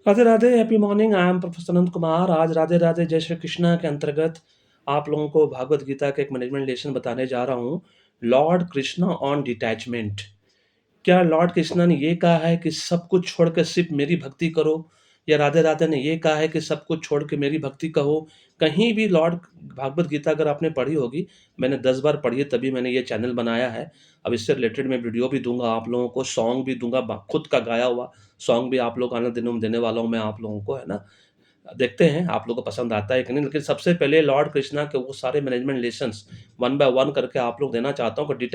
Radhe Radhe, happy morning. I am professor Anant Kumar. आज राधे राधे जय श्री कृष्णा के अंतर्गत आप लोगों को भागवत गीता का एक मैनेजमेंट लेसन बताने जा रहा हूँ। Lord Krishna on detachment. क्या लॉर्ड कृष्णा ने ये कहा है कि सब कुछ छोड़ के सिर्फ मेरी भक्ति करो, या राधे राधे ने ये कहा है कि सब कुछ छोड़ के मेरी भक्ति कहो? कहीं भी लॉर्ड भागवत गीता अगर आपने पढ़ी होगी, मैंने 10 बार पढ़ी है तभी मैंने ये चैनल बनाया है। अब इससे रिलेटेड मैं वीडियो भी दूँगा आप लोगों को, सॉन्ग भी दूँगा, खुद का गाया हुआ सॉन्ग भी आप लोग को आनंद दिनों में देने वाला हूँ मैं आप लोगों को, है ना? देखते हैं आप लोगों को पसंद आता है कि नहीं, लेकिन सबसे पहले लॉर्ड कृष्णा के वो सारे management lessons one by one करके आप लोग देना चाहता हूँ कि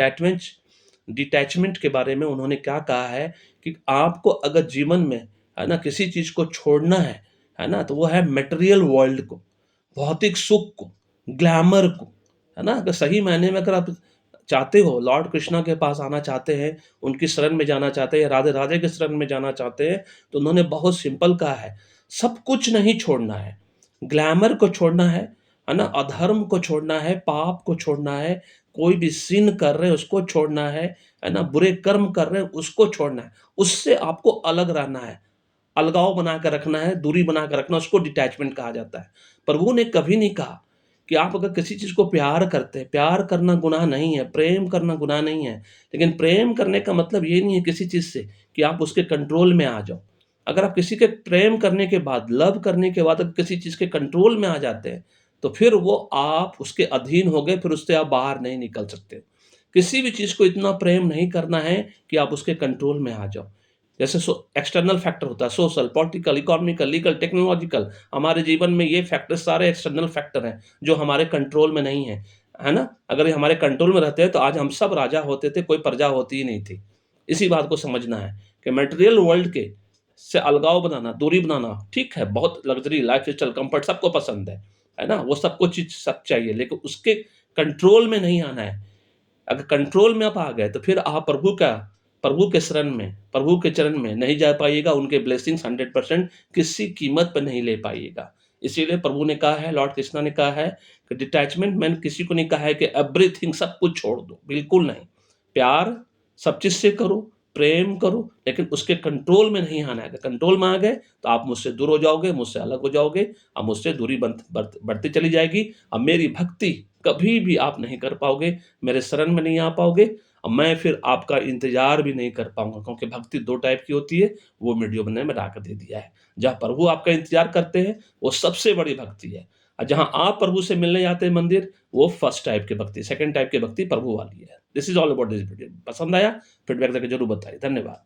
डिटैचमेंट के बारे में उन्होंने क्या कहा है कि आपको अगर जीवन में, है ना, किसी चीज़ को छोड़ना है ना? तो वो है मटेरियल वर्ल्ड को, भौतिक सुख को, ग्लैमर को, है ना? अगर सही मायने में अगर आप चाहते हो, लॉर्ड कृष्णा के पास आना चाहते हैं, उनकी शरण में जाना चाहते हैं, राधे-राधे के शरण में जाना चाहते हैं, तो उन्होंने बहुत सिंपल कहा है, सब कुछ नहीं छोड़ना है। ग्लैमर को छोड़ना है ना? अधर्म को छोड़ना है, पाप को छोड़ना है, कोई भी सिन कर रहे हैं उसको छोड़ना है ना? बुरे कर्म कर रहे हैं उसको छोड़ना है। उससे आपको अलग रहना है, अलगाव बना के रखना है, दूरी बना के रखना, उसको डिटैचमेंट कहा जाता है। प्रभु ने कभी नहीं कहा कि आप अगर किसी चीज़ को प्यार करते हैं, प्यार करना गुनाह नहीं है, प्रेम करना गुनाह नहीं है। लेकिन प्रेम करने का मतलब ये नहीं है किसी चीज़ से कि आप उसके कंट्रोल में आ जाओ। अगर आप किसी के प्रेम करने के बाद, लव करने के बाद अगर किसी चीज़ के कंट्रोल में आ जाते हैं, तो फिर वो आप उसके अधीन हो गए, फिर उससे आप बाहर नहीं निकल सकते। किसी भी चीज़ को इतना प्रेम नहीं करना है कि आप उसके कंट्रोल में आ जाओ। जैसे एक्सटर्नल फैक्टर होता है, social, political, economical, legal, technological, हमारे जीवन में ये फैक्टर सारे एक्सटर्नल फैक्टर हैं, जो हमारे कंट्रोल में नहीं है, है ना? अगर ये हमारे कंट्रोल में रहते हैं, तो आज हम सब राजा होते थे, कोई प्रजा होती ही नहीं थी। इसी बात को समझना है कि मटेरियल वर्ल्ड के से अलगाव बनाना, दूरी बनाना, ठीक है, बहुत लग्ज़री, लाइफ़स्टाइल, कम्फ़र्ट सबको पसंद है ना? वो सबको चीज़ सब चाहिए, लेकिन उसके कंट्रोल में नहीं आना है। अगर कंट्रोल में आप आ गए, तो फिर आप प्रभु के शरण में, प्रभु के चरण में नहीं जा पाइएगा, उनके ब्लेसिंग्स 100% किसी कीमत पे नहीं ले पाइएगा। इसीलिए प्रभु ने कहा है, लॉर्ड कृष्णा ने कहा है कि डिटैचमेंट, मैंने किसी को नहीं कहा है कि एवरीथिंग सब कुछ छोड़ दो, बिल्कुल नहीं। प्यार सब चीज़ से करो, प्रेम करो, लेकिन उसके कंट्रोल में नहीं आना है। अगर कंट्रोल में आ गए, तो आप मुझसे दूर हो जाओगे, मुझसे अलग हो जाओगे, अब मुझसे दूरी बढ़ती चली जाएगी। अब मेरी भक्ति कभी भी आप नहीं कर पाओगे, मेरे शरण में नहीं आ पाओगे, और मैं फिर आपका इंतज़ार भी नहीं कर पाऊँगा, क्योंकि भक्ति 2 टाइप की होती है, वो वीडियो मैंने बना के दे दिया है। जहाँ प्रभु आपका इंतज़ार करते हैं, वो सबसे बड़ी भक्ति है, और जहाँ आप प्रभु से मिलने जाते हैं मंदिर, वो फर्स्ट टाइप की भक्ति, सेकंड टाइप की भक्ति प्रभु वाली है। This is all about this video. पसंद आया? फीडबैक देके ज़रूर बताइए। धन्यवाद।